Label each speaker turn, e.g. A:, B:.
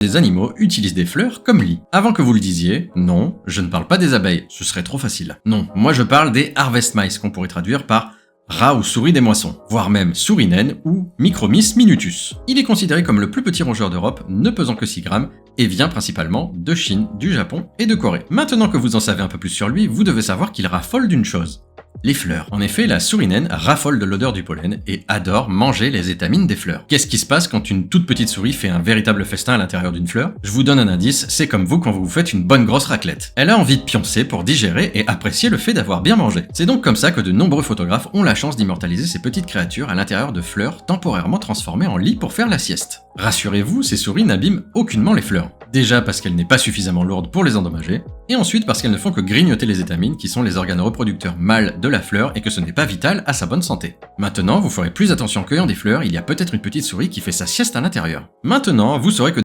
A: des animaux utilisent des fleurs comme lit. Avant que vous le disiez, non, je ne parle pas des abeilles, ce serait trop facile. Non, moi je parle des harvest mice, qu'on pourrait traduire par rat ou souris des moissons, voire même souris naine ou Micromys minutus. Il est considéré comme le plus petit rongeur d'Europe, ne pesant que 6 grammes, et vient principalement de Chine, du Japon et de Corée. Maintenant que vous en savez un peu plus sur lui, vous devez savoir qu'il raffole d'une chose. Les fleurs. En effet, la souris naine raffole de l'odeur du pollen et adore manger les étamines des fleurs. Qu'est-ce qui se passe quand une toute petite souris fait un véritable festin à l'intérieur d'une fleur? Je vous donne un indice, c'est comme vous quand vous vous faites une bonne grosse raclette. Elle a envie de pioncer pour digérer et apprécier le fait d'avoir bien mangé. C'est donc comme ça que de nombreux photographes ont la chance d'immortaliser ces petites créatures à l'intérieur de fleurs temporairement transformées en lit pour faire la sieste. Rassurez-vous, ces souris n'abîment aucunement les fleurs. Déjà parce qu'elle n'est pas suffisamment lourde pour les endommager, et ensuite parce qu'elles ne font que grignoter les étamines qui sont les organes reproducteurs mâles de la fleur et que ce n'est pas vital à sa bonne santé. Maintenant, vous ferez plus attention en cueillant des fleurs, il y a peut-être une petite souris qui fait sa sieste à l'intérieur. Maintenant, vous saurez que